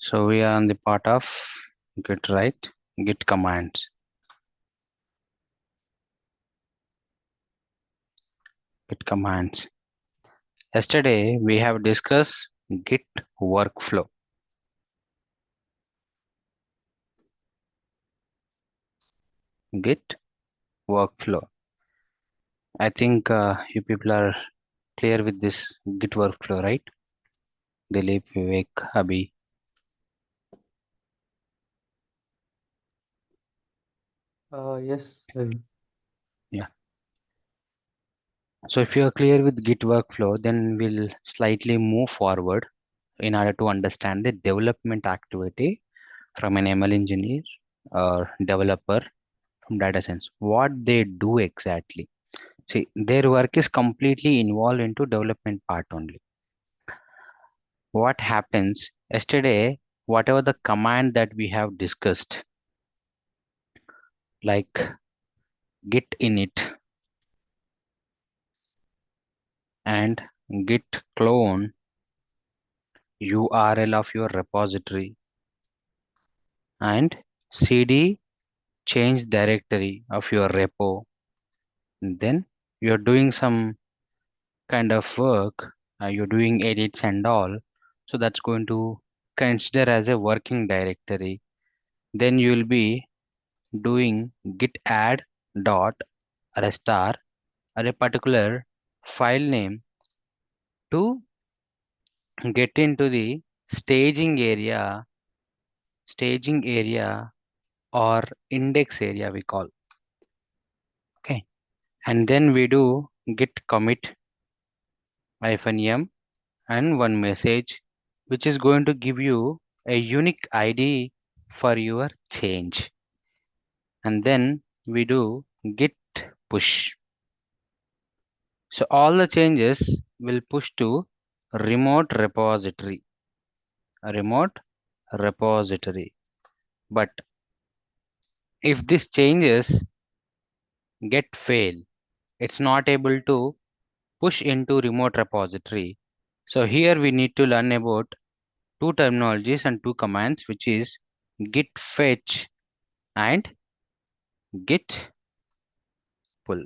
So we are on the part of git, right? Git commands. Git commands. Yesterday we have discussed Git workflow. Git workflow. I think you people are clear with this Git workflow, right? Dilip, Vivek, Abhi. Yes. Yeah. So if you are clear with Git workflow, then we'll slightly move forward in order to understand the development activity from an ML engineer or developer from data science. What they do exactly. See, their work is completely involved into development part only. What happens yesterday, whatever the command that we have discussed, like git init and git clone URL of your repository and cd change directory of your repo, then you're doing some kind of work, you're doing edits and all, so that's going to consider as a working directory. Then you will be doing git add dot restore or a particular file name to get into the staging area or index area we call. Okay, and then we do git commit -m and one message which is going to give you a unique ID for your change. And then we do git push. So all the changes will push to remote repository, a remote repository. But if these changes get fail, it's not able to push into remote repository. So here we need to learn about two terminologies and two commands, which is git fetch and git pull.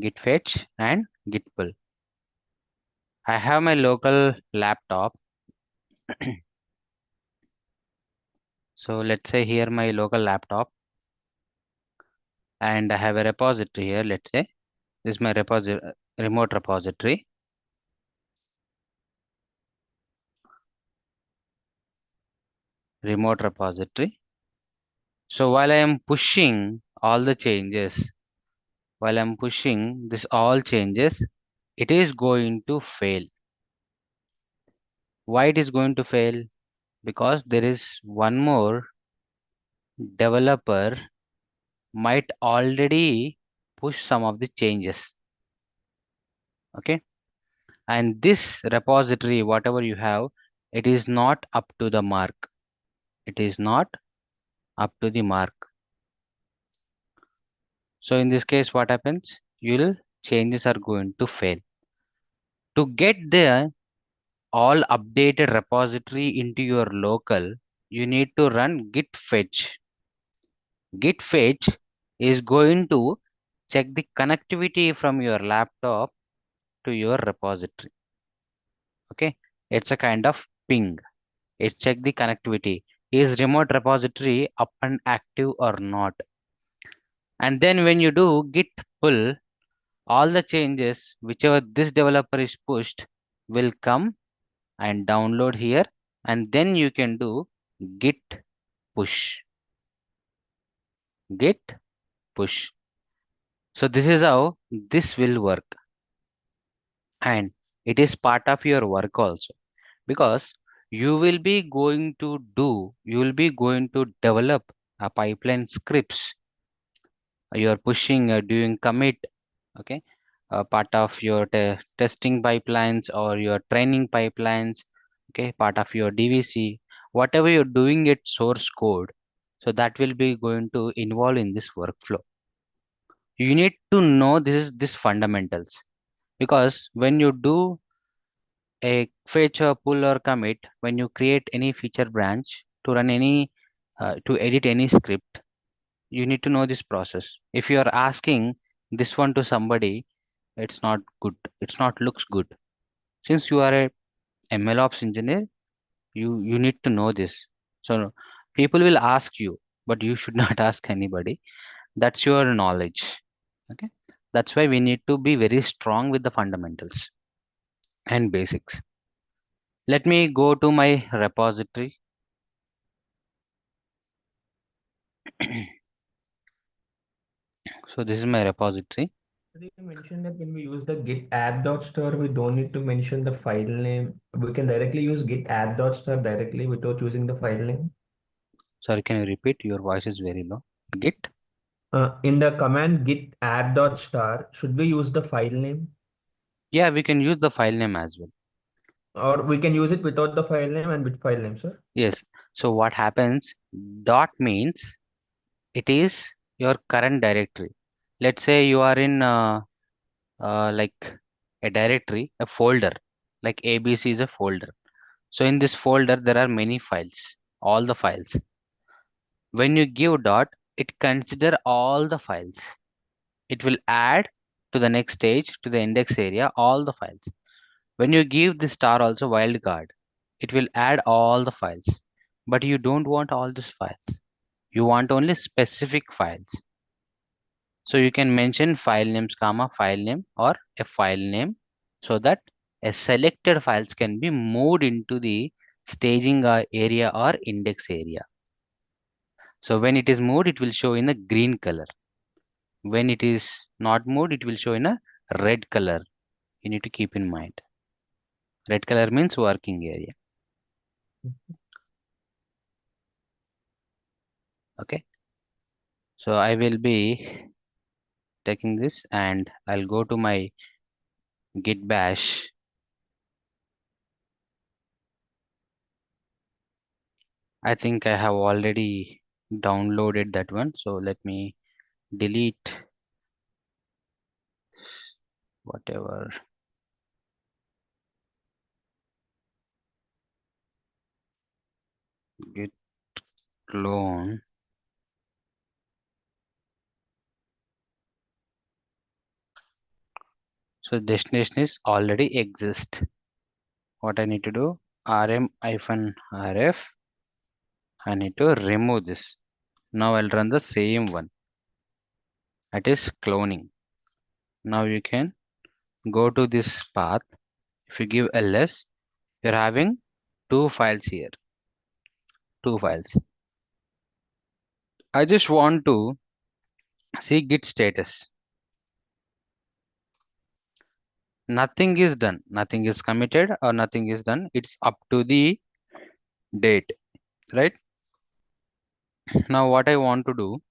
Git fetch and git pull. I have my local laptop. So let's say here my local laptop, and I have a repository here. Let's say this is my remote repository. Remote repository. So while I am pushing all the changes, while I'm pushing this all changes, it is going to fail. Why it is going to fail? Because there is one more developer might already push some of the changes. Okay, and this repository, whatever you have, it is not up to the mark. It is not up to the mark. So in this case, what happens? Your changes are going to fail. To get the all updated repository into your local, you need to run git fetch. Git fetch is going to check the connectivity from your laptop to your repository. Okay, it's a kind of ping. It check the connectivity. Is remote repository up and active or not? And then when you do git pull, all the changes whichever this developer is pushed will come and download here, and then you can do git push. Git push. So this is how this will work, and it is part of your work also, because you will be going to develop a pipeline scripts. You are pushing, doing commit. Okay, part of your testing pipelines or your training pipelines. Okay, part of your DVC, whatever you're doing it source code, so that will be going to involve in this workflow. You need to know this fundamentals, because when you do A fetch or pull or commit, when you create any feature branch to run any to edit any script, you need to know this process. If you are asking this one to somebody, it's not good. It's not looks good. Since you are a MLOps engineer, you need to know this. So people will ask you, but you should not ask anybody. That's your knowledge. Okay. That's why we need to be very strong with the fundamentals and basics. Let me go to my repository. So this is my repository. Did you mention that when we use the git app.star, we don't need to mention the file name? We can directly use git app.star directly without using the file name. Sorry, can you repeat? Your voice is very low. Git. In the command git app.star, should we use the file name? Yeah, we can use the file name as well. Or we can use it without the file name and with file name, sir? Yes. So what happens? Dot means it is your current directory. Let's say you are in like a directory, a folder, like ABC is a folder. So in this folder, there are many files, all the files. When you give dot, it consider all the files. It will add to the next stage, to the index area, all the files. When you give the star also wildcard, it will add all the files. But you don't want all these files. You want only specific files. So you can mention file names, comma, file name or a file name so that a selected files can be moved into the staging area or index area. So when it is moved, it will show in a green color. When it is not moved, it will show in a red color. You need to keep in mind. Red color means working area. Okay. So I will be taking this and I'll go to my git bash. I think I have already downloaded that one. So let me delete whatever. Git clone. So destination is already exist. What I need to do? rm-rf. I need to remove this. Now I'll run the same one. That is cloning. Now you can go to this path. If you give ls, you're having two files here. Two files. I just want to see git status. Nothing is done. Nothing is committed or nothing is done. It's up to the date, right? Now what I want to do,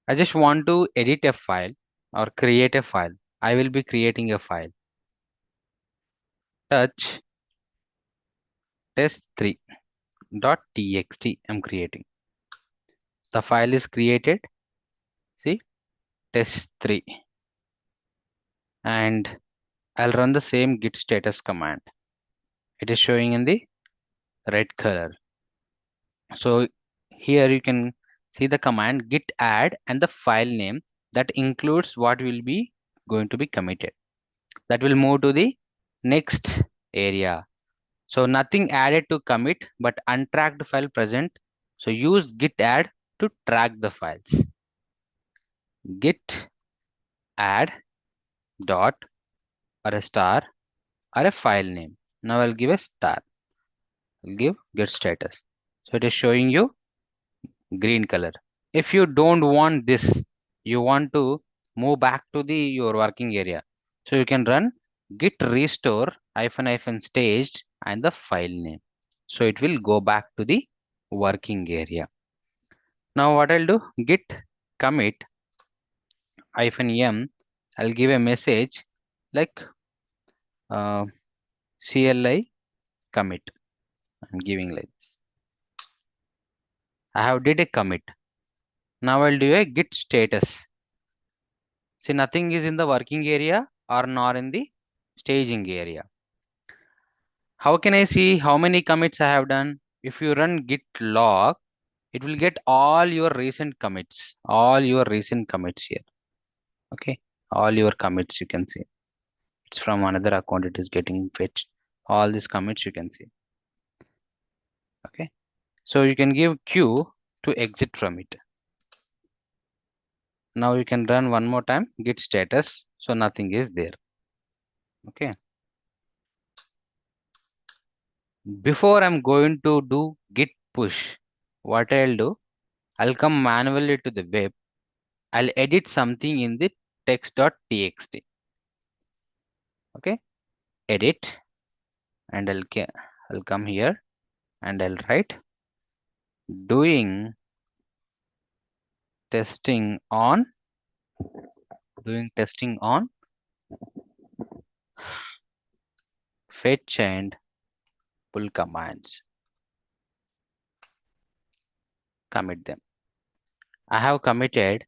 I just want to edit a file or create a file. I will be creating a file. Touch test3.txt. I'm creating. The file is created. See, test3. And I'll run the same git status command. It is showing in the red color. So here you can see the command git add and the file name that includes what will be going to be committed. That will move to the next area. So nothing added to commit, but untracked file present. So use git add to track the files. Git add dot or a star or a file name. Now I'll give a star. I'll give get status. So it is showing you green color. If you don't want this, you want to move back to the your working area. So you can run git restore hyphen staged and the file name. So it will go back to the working area. Now what I'll do, git commit -m. I'll give a message like uh, CLI commit. I'm giving like this. I have did a commit. Now I'll do a git status. See, nothing is in the working area or nor in the staging area. How can I see how many commits I have done? If you run git log, it will get all your recent commits, here. Okay, all your commits you can see. It's from another account, it is getting fetched. All these commits you can see. Okay, so you can give Q to exit from it. Now you can run one more time git status, so nothing is there. Okay, before I'm going to do git push, what I'll do, I'll come manually to the web. I'll edit something in the text.txt. Okay, edit, and I'll come here and I'll write doing testing on fetch and pull commands. Commit them. I have committed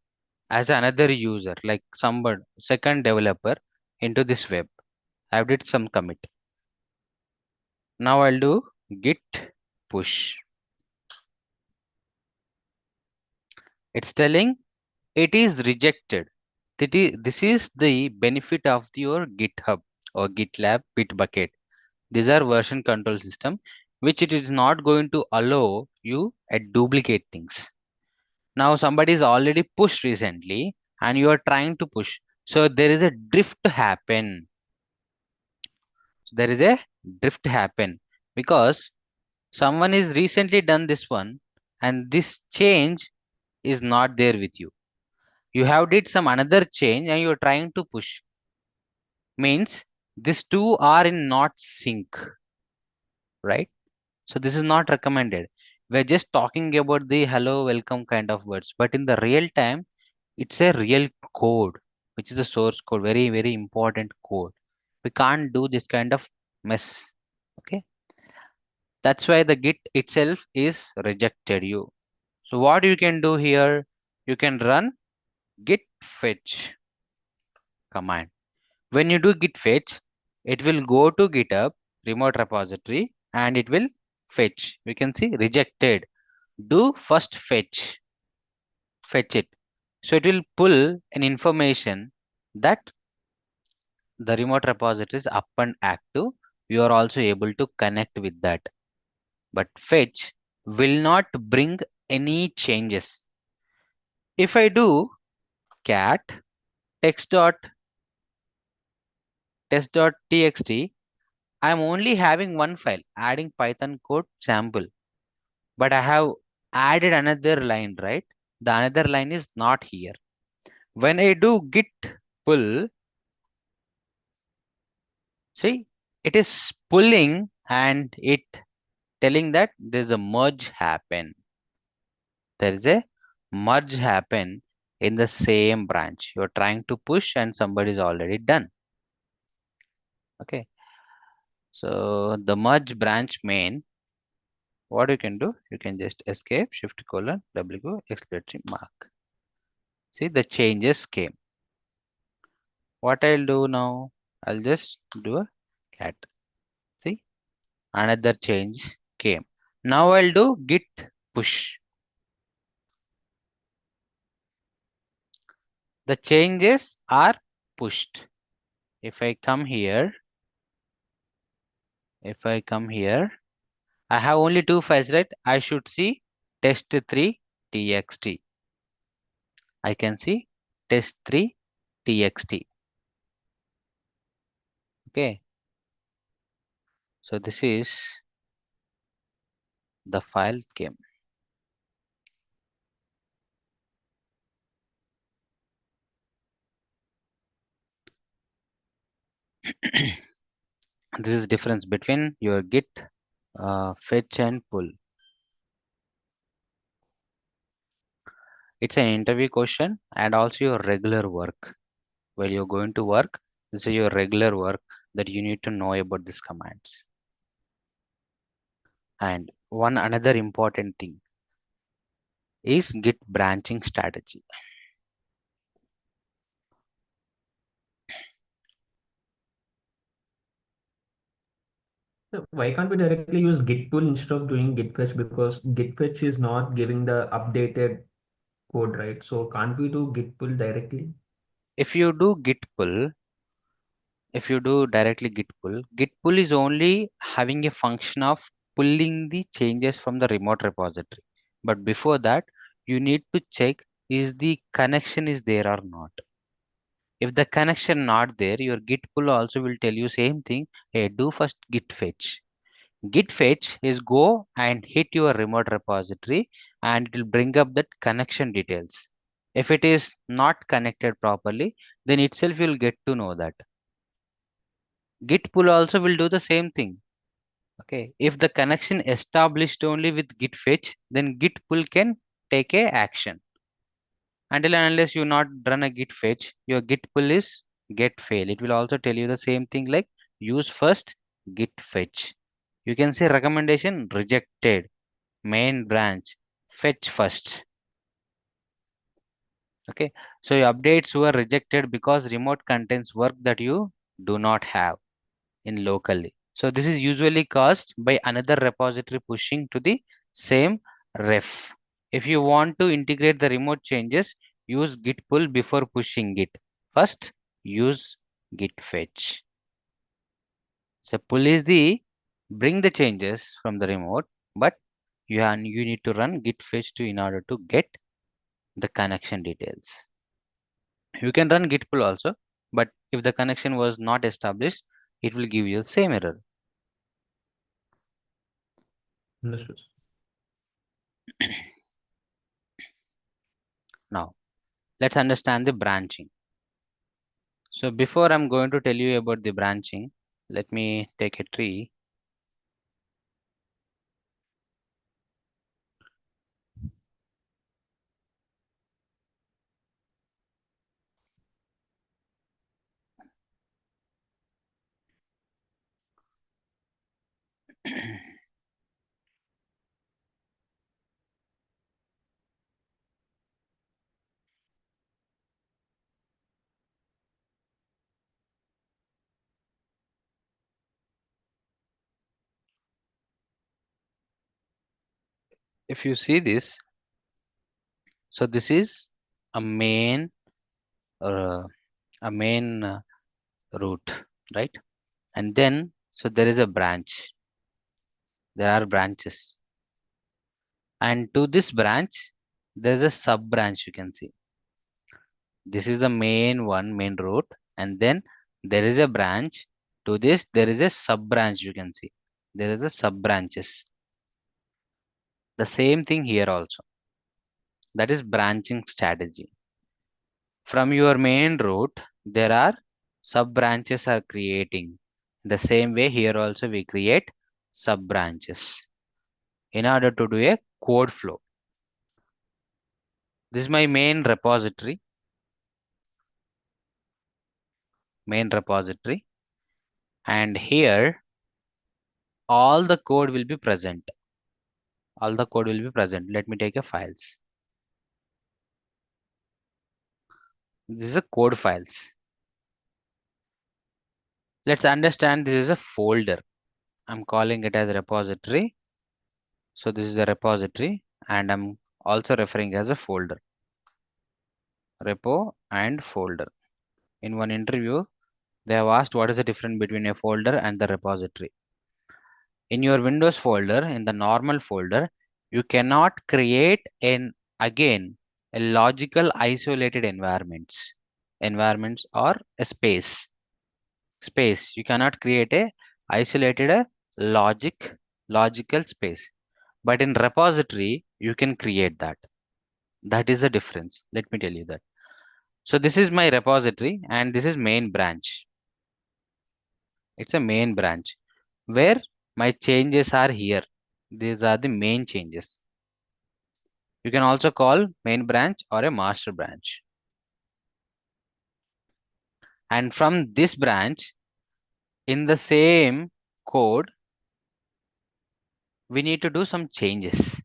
as another user, like somebody second developer into this web. I did some commit. Now I'll do git push. It's telling it is rejected. This is the benefit of your GitHub or GitLab Bitbucket. These are version control system, which it is not going to allow you at duplicate things. Now somebody is already pushed recently and you are trying to push. So there is a drift happen. Because someone is recently done this one and this change is not there with you. You have did some another change and you are trying to push. Means these two are in not sync, right? So this is not recommended. We're just talking about the hello, welcome kind of words, but in the real time, it's a real code, which is the source code, very, very important code. We can't do this kind of mess. Okay. That's why the Git itself is rejected you. So what you can do here, you can run git fetch command. When you do git fetch, it will go to GitHub remote repository and it will fetch. We can see rejected. Do first fetch it. So it will pull an information that the remote repository is up and active. You are also able to connect with that. But fetch will not bring any changes. If I do cat test.txt, I'm only having one file, adding Python code sample, but I have added another line, right? The another line is not here. When I do git pull, see, it is pulling and it telling that there's a merge happen. There is a merge happen in the same branch. You're trying to push and somebody is already done. Okay. So the merge branch main, what you can do, you can just escape shift colon w exclamation mark. See, the changes came. What I'll do now, I'll just do a cat. See, another change came. Now I'll do git push. The changes are pushed. If I come here, I have only two files, right? I should see test3.txt. I can see test3.txt. Okay. So this is the file came. This is difference between your git fetch and pull. It's an interview question and also your regular work. While you're going to work, this is your regular work that you need to know about these commands. And one another important thing is git branching strategy. So why can't we directly use git pull instead of doing git fetch? Because git fetch is not giving the updated code, right? So can't we do git pull directly? If you do git pull, if you do directly git pull is only having a function of pulling the changes from the remote repository. But before that, you need to check is the connection is there or not. If the connection not there, your git pull also will tell you same thing. Hey, do first git fetch. Git fetch is go and hit your remote repository and it will bring up that connection details. If it is not connected properly, then itself you'll get to know that. Git pull also will do the same thing. Okay. If the connection established only with git fetch, then git pull can take a action. Until and unless you not run a git fetch, your git pull is get fail. It will also tell you the same thing like use first git fetch. You can say recommendation rejected, main branch, fetch first. Okay. So your updates were rejected because remote contains work that you do not have in locally. So this is usually caused by another repository pushing to the same ref. If you want to integrate the remote changes, use git pull before pushing it. First, use git fetch. So pull is the bring the changes from the remote, but you need to run git fetch to in order to get the connection details. You can run git pull also, but if the connection was not established, it will give you the same error. Understood. Now, let's understand the branching. So before I'm going to tell you about the branching, let me take a tree. If you see this, so this is a main uh, root, right? And then so there is a branch. There are branches, and to this branch there is a sub branch. You can see this is the main one, main root, and then there is a branch. To this there is a sub branch. You can see there is a sub branches. The same thing here also. That is branching strategy. From your main root, there are sub branches are creating. The same way here also we create sub branches in order to do a code flow. This is my main repository. And here all the code will be present. Let me take a files. This is a code files. Let's understand this is a folder. I'm calling it as a repository. So this is a repository and I'm also referring as a folder. Repo and folder. In one interview, they have asked what is the difference between a folder and the repository. In your Windows folder, in the normal folder, you cannot create again a logical isolated environments or a space. You cannot create a isolated logical space. But in repository, you can create that. That is the difference. Let me tell you that. So this is my repository and this is main branch. It's a main branch where my changes are here. These are the main changes. You can also call main branch or a master branch. And from this branch, in the same code, we need to do some changes.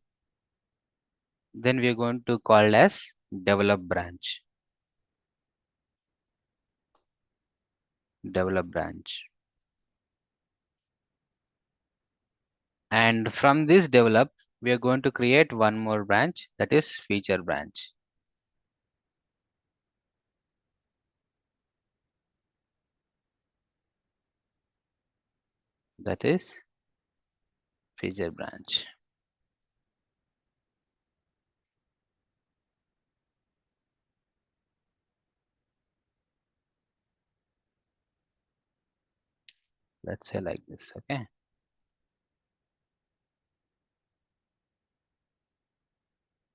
Then we are going to call as develop branch. Develop branch. And from this develop, we are going to create one more branch, that is feature branch. That is feature branch. Let's say like this, okay?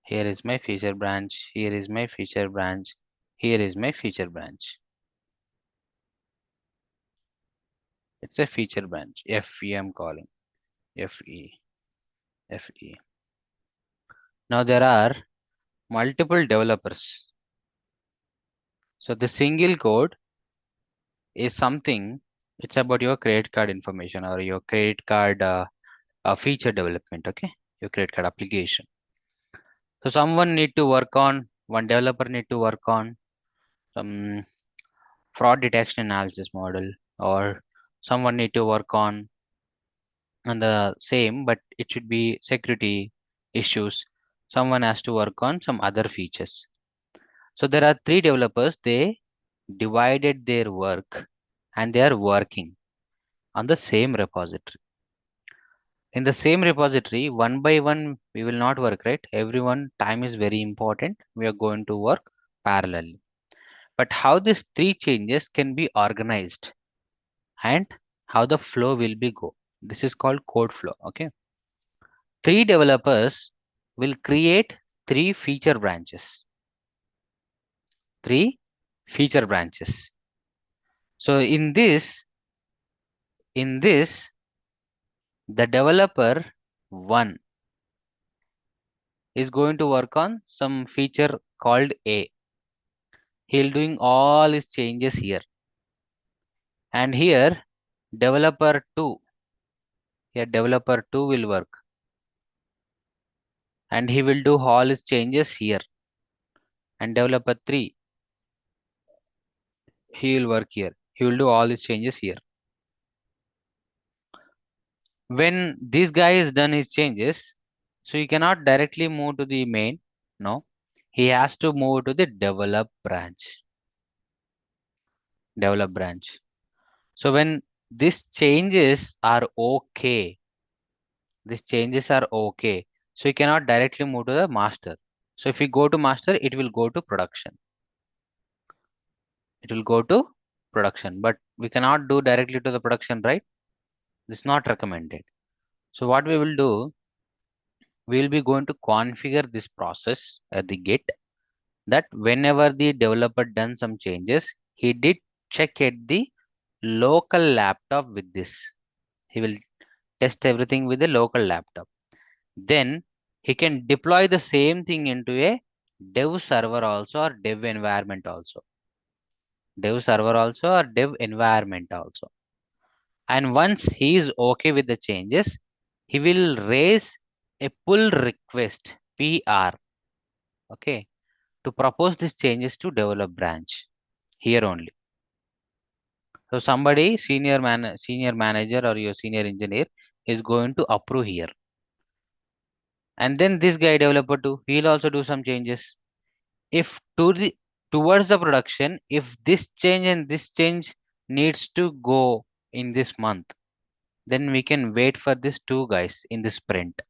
Here is my feature branch. Here is my feature branch. Here is my feature branch. It's a feature branch. FE I'm calling. FE. FE. Now there are multiple developers. So the single code is something, it's about your credit card information or your credit card feature development, okay? Your credit card application. So someone need to work on, one developer need to work on some fraud detection analysis model, or someone need to work on the same, but it should be security issues. Someone has to work on some other features. So there are three developers, they divided their work and they are working on the same repository. In the same repository, one by one, we will not work, right? Everyone, time is very important. We are going to work parallelly. But how these three changes can be organized and how the flow will be go. This is called code flow, okay? Three developers will create three feature branches. Three feature branches. So in this, the developer one is going to work on some feature called A. He'll doing all his changes here. And here developer 2, here developer 2 will work. And he will do all his changes here. And developer 3, he will work here. He will do all his changes here. When this guy is done his changes, so he cannot directly move to the main. No, he has to move to the develop branch. Develop branch. So when these changes are okay, these changes are okay, so you cannot directly move to the master. So if we go to master, it will go to production. It will go to production, but we cannot do directly to the production, right? This is not recommended. So what we will do, we will be going to configure this process at the git, that whenever the developer done some changes, he did check at the local laptop with this. He will test everything with the local laptop. Then he can deploy the same thing into a dev server also, or dev environment also. Dev server also, or dev environment also. And once he is okay with the changes, he will raise a pull request, PR, okay, to propose these changes to develop branch here only. So somebody, senior manager or your senior engineer is going to approve here. And then this guy developer too, he'll also do some changes. If towards the production, if this change and this change needs to go in this month, then we can wait for these two guys in the sprint.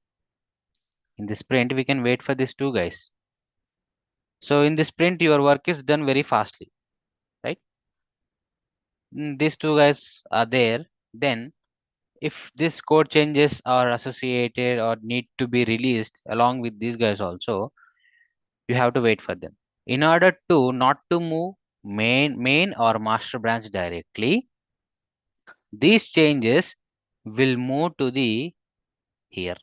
In the sprint, we can wait for these two guys. So in the sprint, your work is done very fastly, right? These two guys are there. Then if this code changes are associated or need to be released along with these guys also, you have to wait for them. In order to not to move main or master branch directly, these changes will move to the here.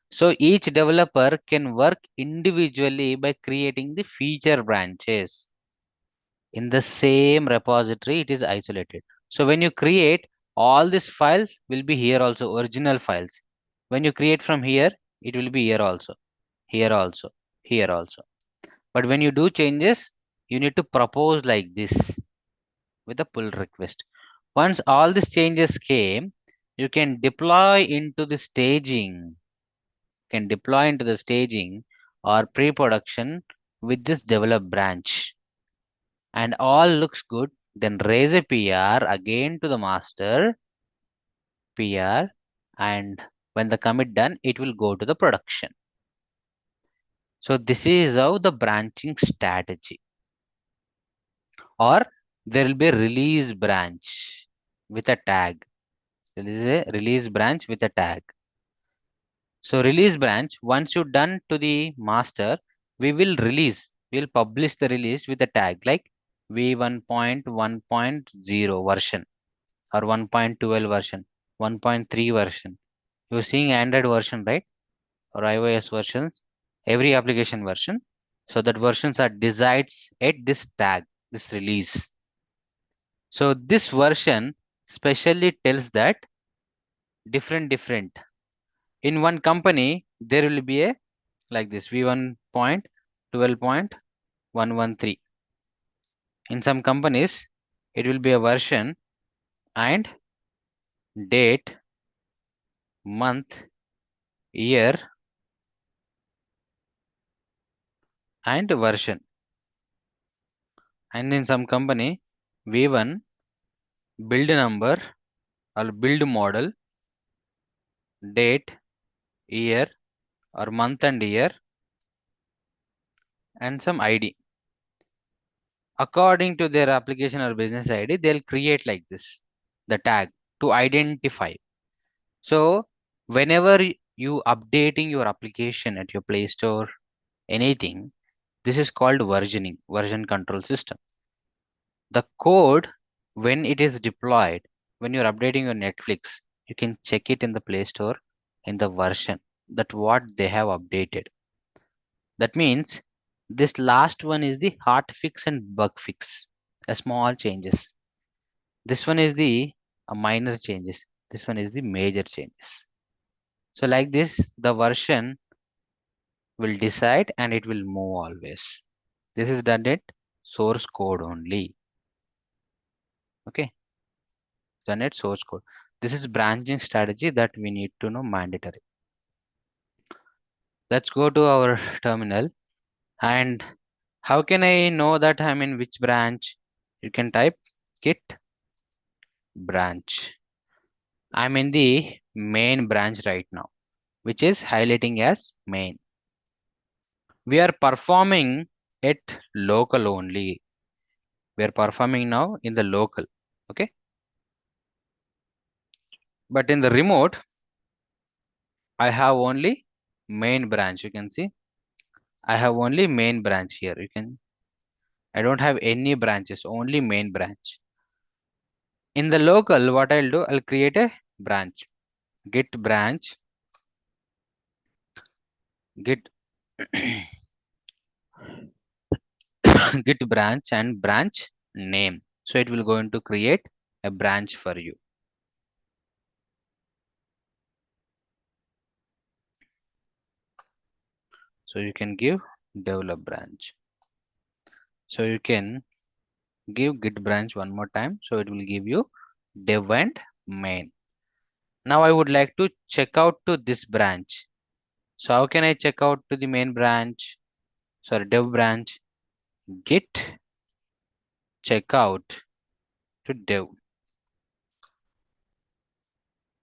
So each developer can work individually by creating the feature branches. In the same repository, it is isolated. So when you create, all these files will be here also, original files. When you create from here, it will be here also, here also, here also. But when you do changes, you need to propose like this with a pull request. Once all these changes came, you can deploy into the staging. Can deploy into the staging or pre-production with this develop branch. And all looks good. Then raise a PR again to the master PR, and when the commit done, it will go to the production. So this is how the branching strategy. Or there will be a release branch with a tag. There is a release branch with a tag. So release branch, once you done to the master, we will release, we'll publish the release with a tag like v1.1.0 version or 1.12 version, 1.3 version. You're seeing Android version, right? Or iOS versions, every application version. So that versions are decides at this tag, this release. So this version specially tells that different. In one company, there will be a like this v1.12.113. In some companies, it will be a version and date, month, year, and version. And in some company, v1 build number or build model, date, year or month and year, and some ID. According to their application or business ID, they'll create like this, the tag to identify. So whenever you updating your application at your Play Store, anything, this is called versioning, version control system. The code, when it is deployed, when you're updating your Netflix, you can check it in the Play Store in the version that what they have updated. That means this last one is the hot fix and bug fix, a small changes. This one is the minor changes. This one is the major changes. So like this, the version will decide and it will move always. This is done at source code only. Okay, done at source code. This is branching strategy that we need to know mandatory. Let's go to our terminal. And how can I know that I'm in which branch? You can type git branch. I'm in the main branch right now, which is highlighting as main. We are performing at local only. We are performing now in the local. Okay. But in the remote, I have only main branch. You can see I have only main branch here. I don't have any branches, only main branch. In the local, what I'll do, I'll create a branch, git branch, git git branch and branch name. So it will going to create a branch for you. So you can give develop branch. So you can give git branch one more time. So it will give you dev and main. Now I would like to check out to this branch. So how can I check out to the main branch? Sorry, dev branch, git checkout to dev.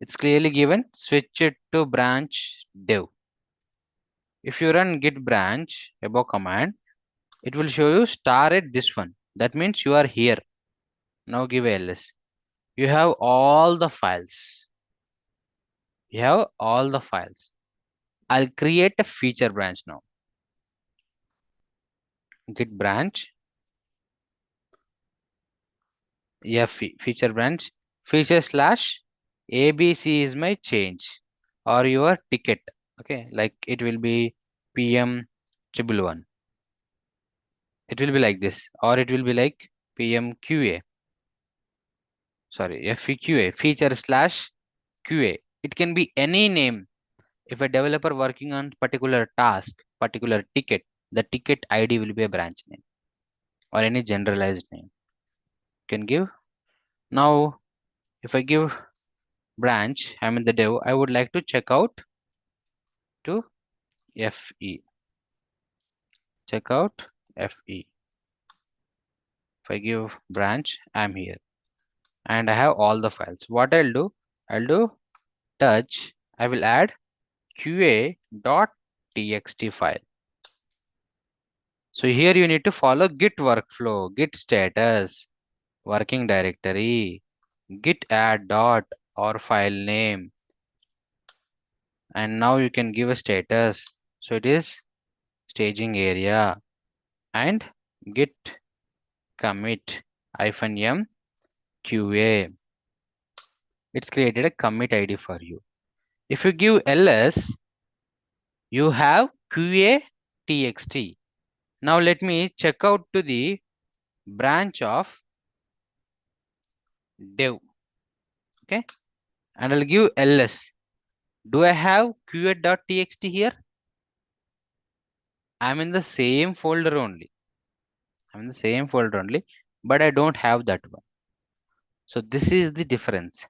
It's clearly given, switch it to branch dev. If you run git branch above command, it will show you star at this one. That means you are here. Now give ls. You have all the files. You have all the files. I'll create a feature branch now. Git branch. Yeah, feature branch. Feature slash ABC is my change or your ticket. Okay, like it will be PM 111. It will be like this, or it will be like PM QA. Sorry, FQA, feature slash QA. It can be any name. If a developer working on particular task, particular ticket, the ticket ID will be a branch name or any generalized name. You can give. Now, if I give branch, I'm in the dev, I would like to check out to FE. Check out FE. If I give branch, I'm here. And I have all the files. What I'll do touch, I will add qa.txt file. So here you need to follow git workflow, git status, working directory, git add dot or file name, and now you can give a status. So it is staging area, and git commit -m qa. It's created a commit ID for you. If you give ls, you have qa.txt. Now let me check out to the branch of dev. Okay, and I'll give ls. Do I have qa.txt here? I'm in the same folder only. But I don't have that one. So this is the difference.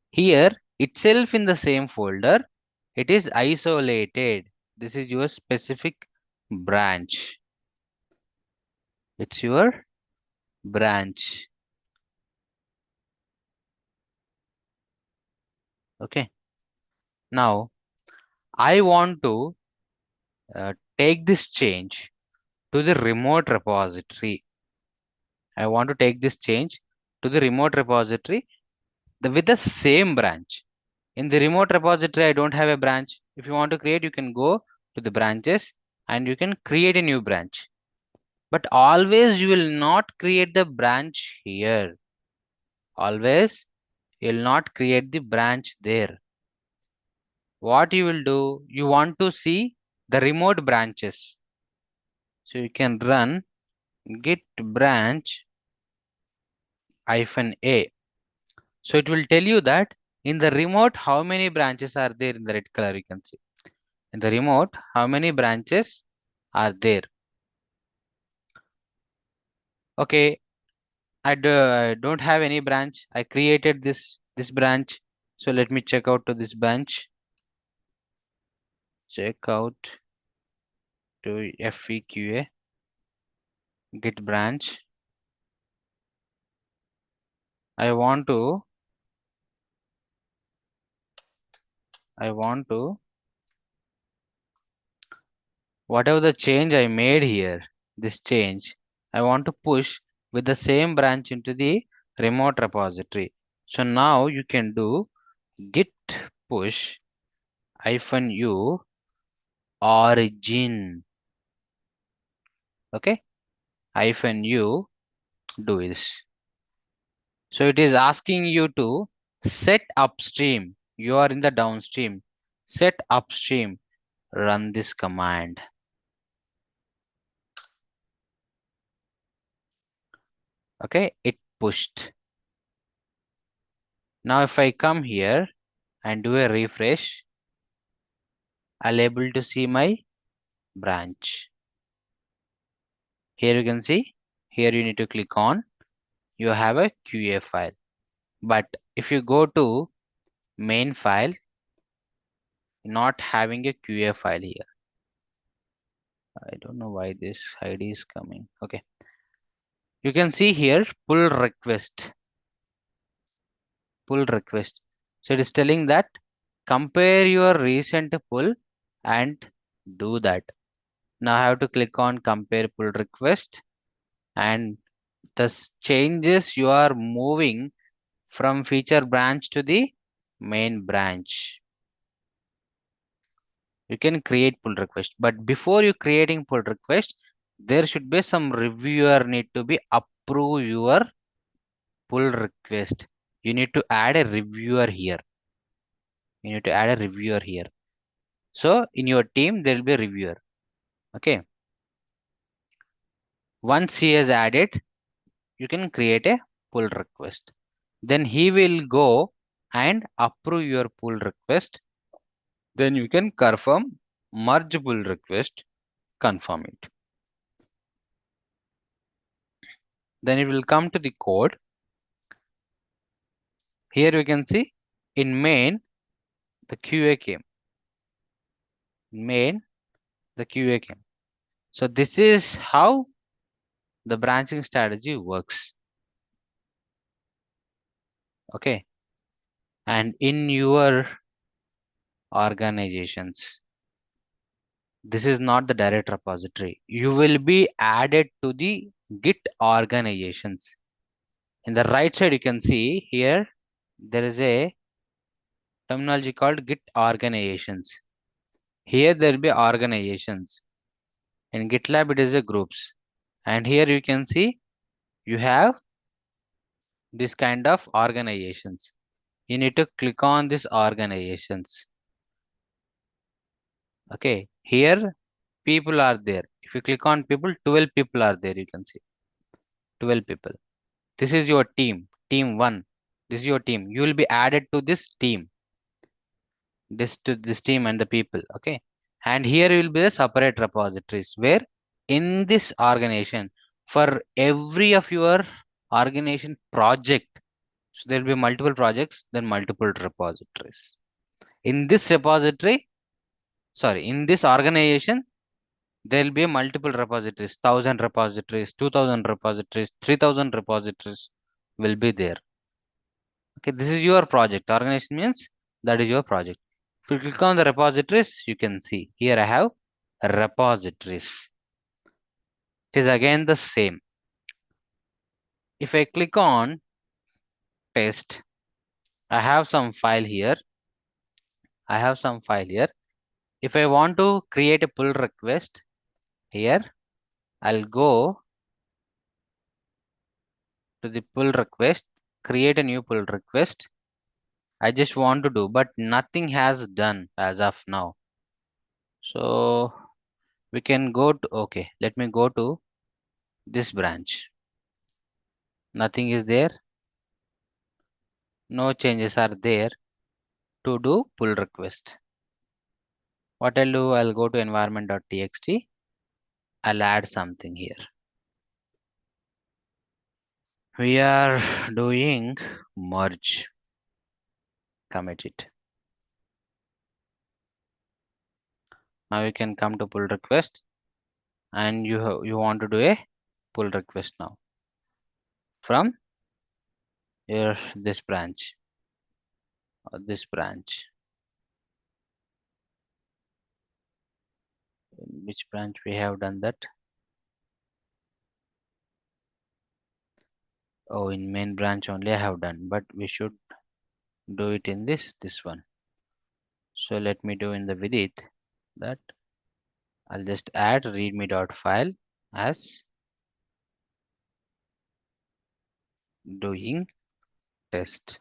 Here itself in the same folder, it is isolated. This is your specific branch. It's your branch. Okay. Now I want to take this change to the remote repository. I want to take this change to the remote repository with the same branch. In the remote repository, I don't have a branch. If you want to create, you can go to the branches and you can create a new branch. But always you will not create the branch here. Always you will not create the branch there. What you will do, you want to see the remote branches. So you can run git branch -a. So it will tell you that in the remote, how many branches are there in the red color, you can see. In the remote, how many branches are there? Okay, I don't have any branch. I created this branch. So let me check out to this branch. Check out to FEQA, git branch. I want to whatever the change I made here, this change, I want to push with the same branch into the remote repository. So now you can do git push -u origin. Okay, -u do this. So it is asking you to set upstream. You are in the downstream. Set upstream. Run this command. Okay, it pushed. Now if I come here and do a refresh, I'll able to see my branch. Here you can see, here you need to click on, you have a QA file. But if you go to main file, not having a QA file here. I don't know why this ID is coming. Okay. You can see here pull request. Pull request. So it is telling that compare your recent pull and do that. Now I have to click on compare pull request, and the changes you are moving from feature branch to the main branch. You can create pull request, but before you creating pull request, there should be some reviewer need to be approve your pull request. You need to add a reviewer here. So in your team, there will be a reviewer. Okay. Once he has added, you can create a pull request. Then he will go and approve your pull request. Then you can confirm merge pull request, confirm it. Then it will come to the code. Here you can see In main, the QA came. Main, the QA came. So this is how the branching strategy works. Okay. And in your organizations, this is not the direct repository. You will be added to the Git organizations. In the right side, you can see here, there is a terminology called Git organizations. Here there will be organizations. In GitLab, it is a groups. And here you can see you have this kind of organizations. You need to click on these organizations. Okay, here people are there. If you click on people, 12 people are there. You can see 12 people. This is your team, team 1. This is your team. You will be added to this team. This team and the people. Okay, and here will be the separate repositories where in this organization, for every of your organization project, so there will be multiple projects, then multiple repositories. In this repository, sorry, in this organization, there will be multiple repositories, 1000 repositories, 2000 repositories, 3000 repositories will be there. Okay, this is your project. Organization means that is your project. If you click on the repositories, you can see here I have repositories. It is again the same. If I click on test, I have some file here. If I want to create a pull request here, I'll go to the pull request, create a new pull request. I just want to do, but nothing has done as of now. So we can go to, okay, let me go to this branch. Nothing is there. No changes are there to do pull request. What I'll do, I'll go to environment.txt. I'll add something here. We are doing merge. Commit it. Now you can come to pull request and you want to do a pull request now from your this branch or this branch. In which branch we have done that? Oh, in main branch only I have done, but we should do it in this one. So let me do in the width that I'll just add readme.file as doing test.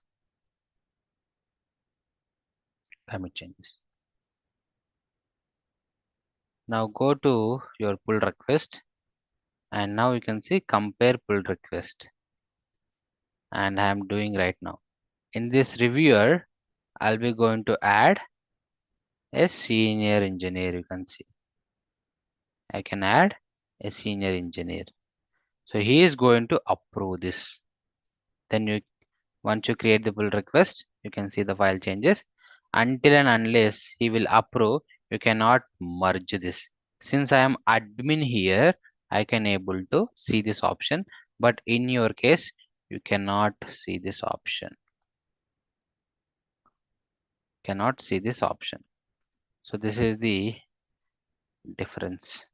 Commit changes. Now go to your pull request and now you can see compare pull request, and I am doing right now. In this reviewer, I'll be going to add a senior engineer. You can see I can add a senior engineer. So he is going to approve this. Then once you create the pull request, you can see the file changes. Until and unless he will approve, you cannot merge this. Since I am admin here, I can able to see this option, but in your case, you cannot see this option. Cannot see this option. So this is the difference.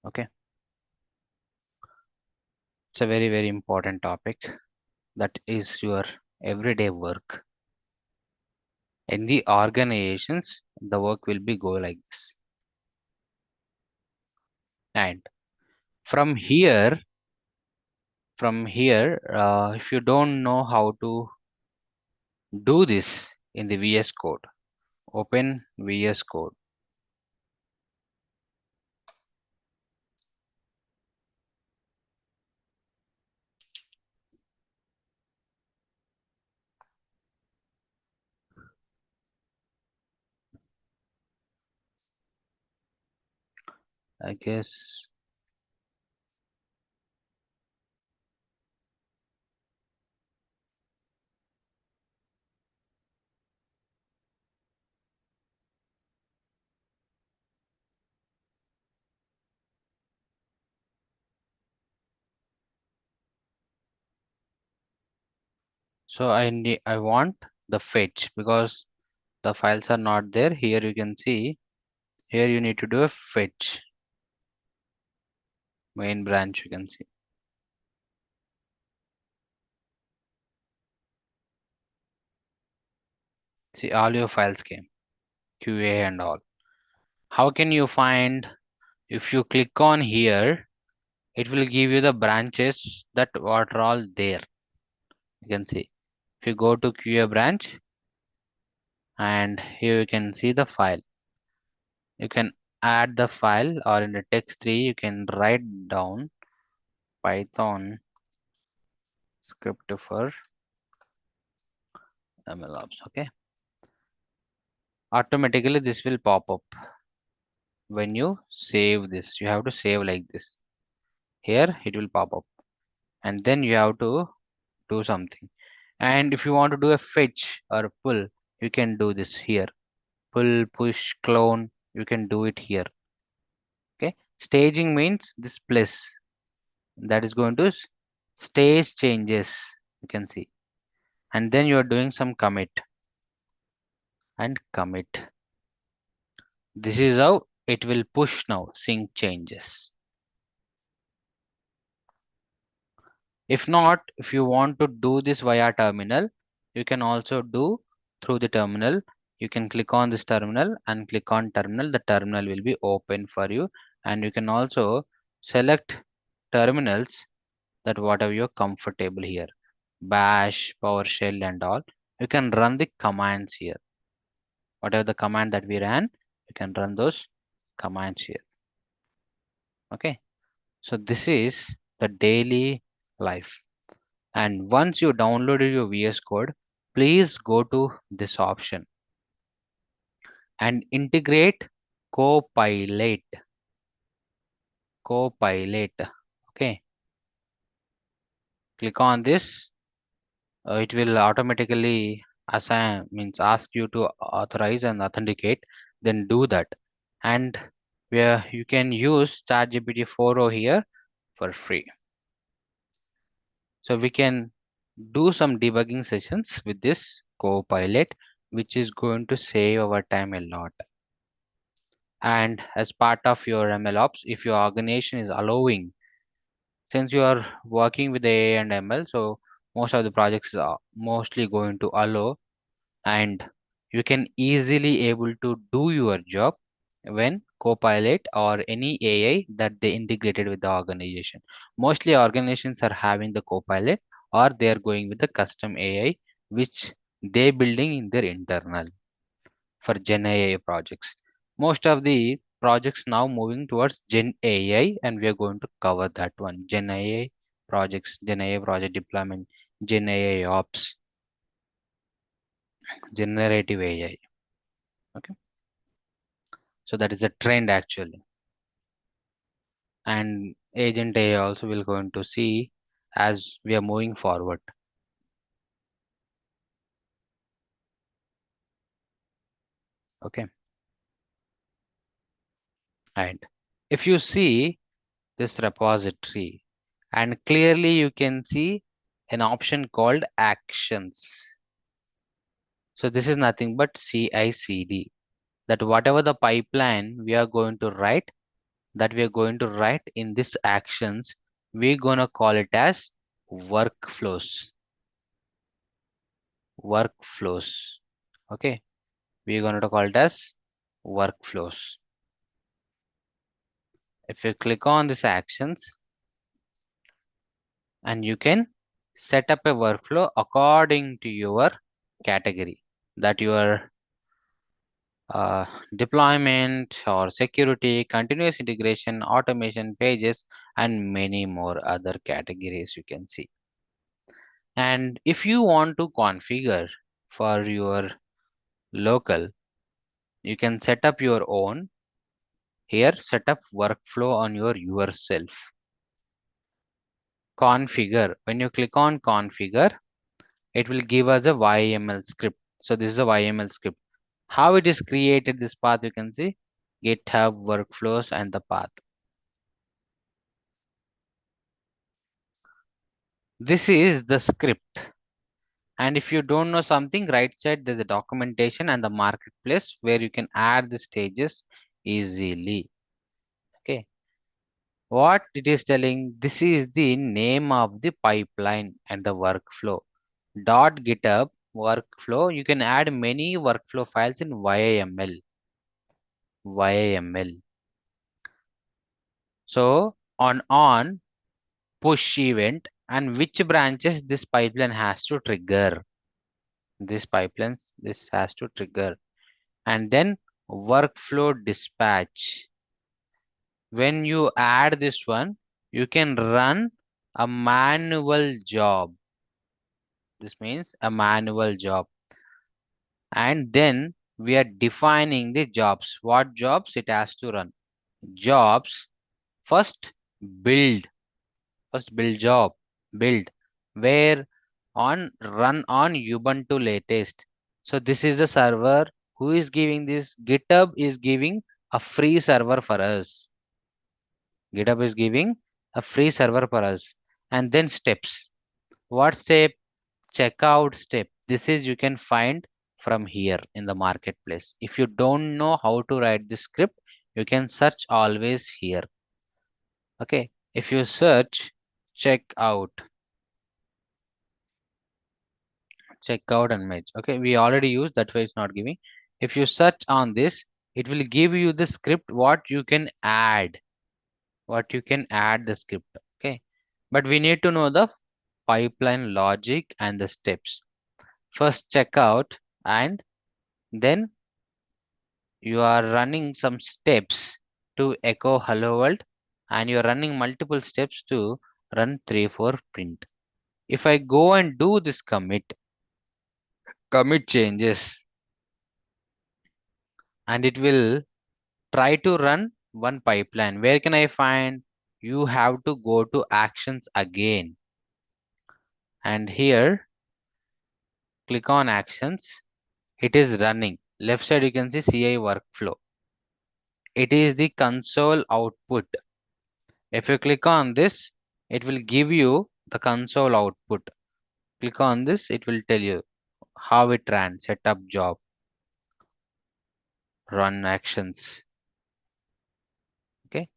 Okay. It's a very, very important topic. That is your everyday work. In the organizations, the work will be go like this. And from here, if you don't know how to do this in the VS Code, open VS Code. I guess So I want the fetch because the files are not there. Here you can see, here you need to do a fetch main branch, you can see. See, all your files came, QA and all. How can you find? If you click on here, it will give you the branches that what are all there. You can see. If you go to QA branch, and here you can see the file. You can add the file, or in the text tree you can write down Python script for MLOps. Okay, automatically this will pop up when you save this. You have to save like this. Here it will pop up, and then you have to do something. And if you want to do a fetch or a pull, you can do this here. Pull, push, clone, you can do it here. Okay, staging means this place that is going to stage changes, you can see. And then you are doing some commit and commit. This is how it will push now sync changes. If not, if you want to do this via terminal, you can also do through the terminal. You can click on this terminal and click on terminal. The terminal will be open for you, and you can also select terminals that whatever you're comfortable here. Bash, PowerShell and all. You can run the commands here. Whatever the command that we ran, you can run those commands here. Okay, so this is the daily life. And once you downloaded your VS Code, please go to this option and integrate Copilot. Copilot. Okay, click on this. It will automatically assign, means ask you to authorize and authenticate. Then do that, and where you can use ChatGPT 4.0 here for free. So we can do some debugging sessions with this Copilot, which is going to save our time a lot. And as part of your MLOps, if your organization is allowing, since you are working with AI and ML, so most of the projects are mostly going to allow, and you can easily able to do your job when Copilot or any AI that they integrated with the organization. Mostly organizations are having the Copilot, or they are going with the custom AI which they building in their internal for Gen AI projects. Most of the projects now moving towards Gen AI, and we are going to cover that one. Gen AI projects, Gen AI project deployment, Gen AI ops, generative AI. Okay, so that is a trend actually, and agent AI also will going to see as we are moving forward. Okay, and if you see this repository, and clearly you can see an option called actions. So this is nothing but CI/CD, that whatever the pipeline we are going to write, that we are going to write in this actions, we're gonna call it as workflows. Workflows. Okay, we're going to call it as workflows. If you click on these actions, and you can set up a workflow according to your category, that your deployment or security, continuous integration, automation, pages, and many more other categories you can see. And if you want to configure for your local, you can set up your own. Here, set up workflow on your yourself. Configure. When you click on configure, it will give us a YML script. So this is a YML script. How it is created, this path you can see, GitHub workflows and the path. This is the script. And if you don't know something, right side there's a documentation and the marketplace where you can add the stages easily. Okay, what it is telling, this is the name of the pipeline and the workflow. .github workflow, you can add many workflow files in YAML. So on push event and which branches this pipeline has to trigger. This has to trigger. And then workflow dispatch. When you add this one, you can run a manual job. This means a manual job. And then we are defining the jobs. What jobs it has to run? Jobs, first build. First build job. Build. Where run on Ubuntu latest. So this is the server who is giving this. GitHub is giving a free server for us. GitHub is giving a free server for us. And then steps. What step? Checkout step. This is you can find from here in the marketplace. If you don't know how to write this script, you can search always here. Okay. If you search checkout and match. Okay, we already used, that's why it's not giving. If you search on this, it will give you the script what you can add the script. Okay, but we need to know the pipeline logic and the steps. First checkout, and then you are running some steps to echo hello world, and you're running multiple steps to run 3-4 print. If I go and do this commit changes, and it will try to run one pipeline. Where can I find? You have to go to actions again. And here, click on actions. It is running. Left side, you can see CI workflow. It is the console output. If you click on this, it will give you the console output. Click on this, it will tell you how it ran. Set up job, run actions. Okay.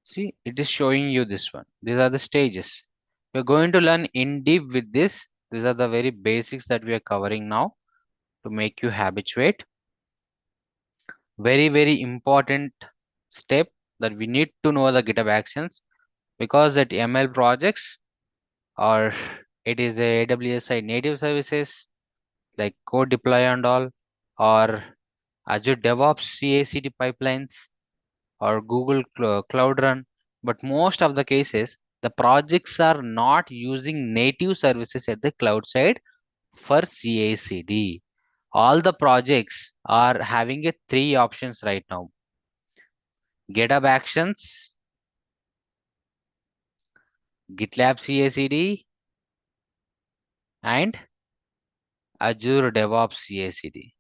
See, it is showing you this one. These are the stages. We're going to learn in deep with this. These are the very basics that we are covering now to make you habituate. Very, very important step that we need to know the GitHub actions, because at ML projects, or it is a AWS side native services like code deploy and all, or Azure DevOps CI/CD pipelines, or Google Cloud Run. But most of the cases, the projects are not using native services at the cloud side for CI/CD. All the projects are having a 3 options right now: GitHub Actions, GitLab CI/CD, and Azure DevOps CI/CD.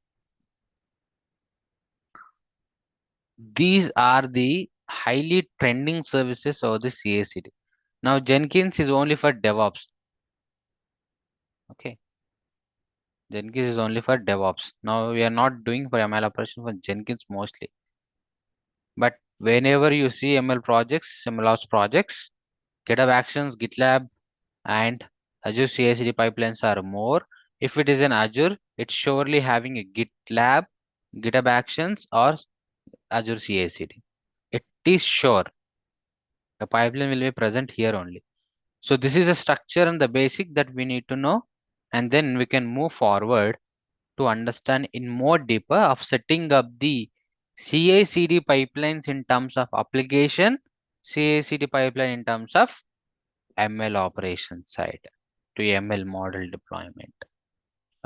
These are the highly trending services of the CI/CD. Now Jenkins is only for DevOps. Okay. Jenkins is only for DevOps. Now we are not doing for ML operation for Jenkins mostly. But whenever you see ML projects, MLOps projects, GitHub Actions, GitLab, and Azure CI/CD pipelines are more. If it is in Azure, it's surely having a GitLab, GitHub Actions, or Azure CI/CD. It is sure the pipeline will be present here only. So this is a structure and the basic that we need to know, and then we can move forward to understand in more deeper of setting up the CI/CD pipelines in terms of application, CI/CD pipeline in terms of ML operation side to ML model deployment.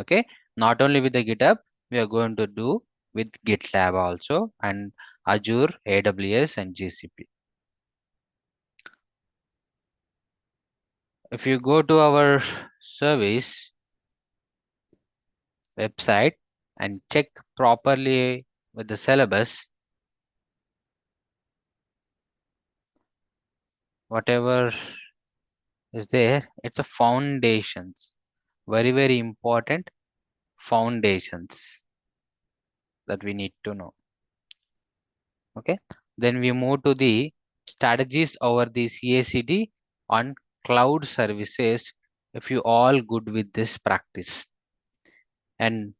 Okay, not only with the GitHub, we are going to do with GitLab also, and Azure, AWS, and GCP. If you go to our service website and check properly with the syllabus, whatever is there, it's a foundations. very important foundations that we need to know. Okay, then we move to the strategies over the CI/CD on cloud services. If you all good with this practice, and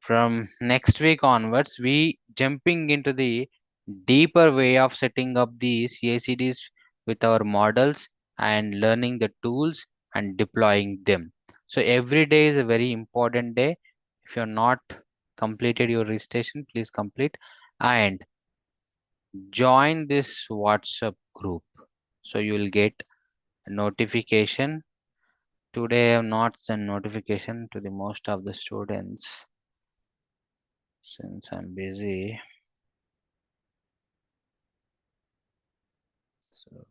from next week onwards, we jumping into the deeper way of setting up the CI/CDs with our models and learning the tools and deploying them. So every day is a very important day. If you're not completed your registration, please complete and join this WhatsApp group. So you will get a notification. Today I have not sent notification to the most of the students since I'm busy. So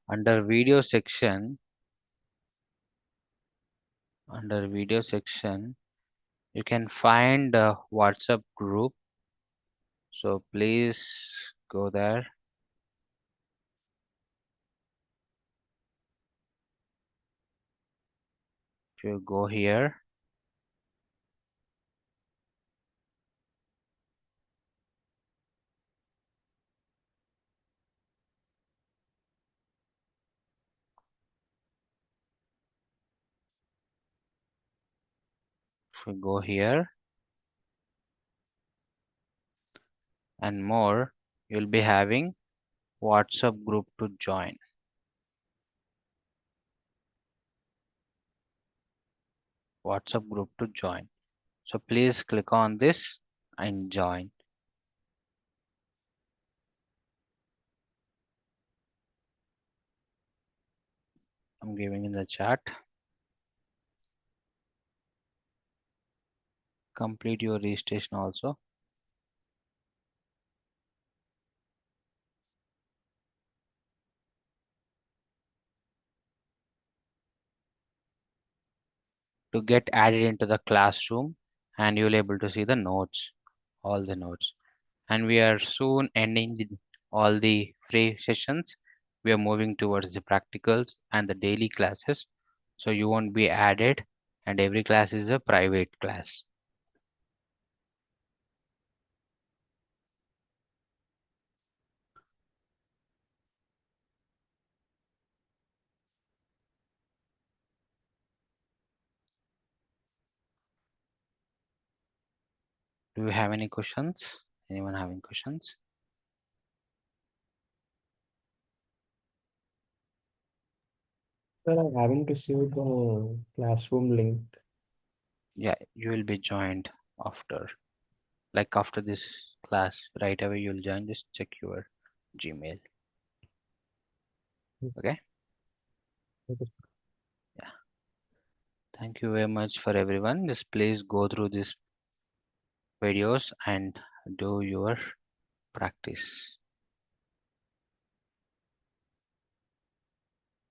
under video section, you can find a WhatsApp group. So please go there. If you go here, if you go here and more, you'll be having WhatsApp group to join. WhatsApp group to join. So please click on this and join. I'm giving in the chat. Complete your registration also. To get added into the classroom, and you'll able to see the notes, all the notes. And we are soon ending all the free sessions. We are moving towards the practicals and the daily classes. So you won't be added, and every class is a private class. Do you have any questions? Anyone having questions? Well, I haven't received the classroom link. Yeah, you will be joined after, like after this class, right away you'll join. Just check your Gmail. Okay. Okay. Yeah. Thank you very much for everyone. Just please go through these videos and do your practice.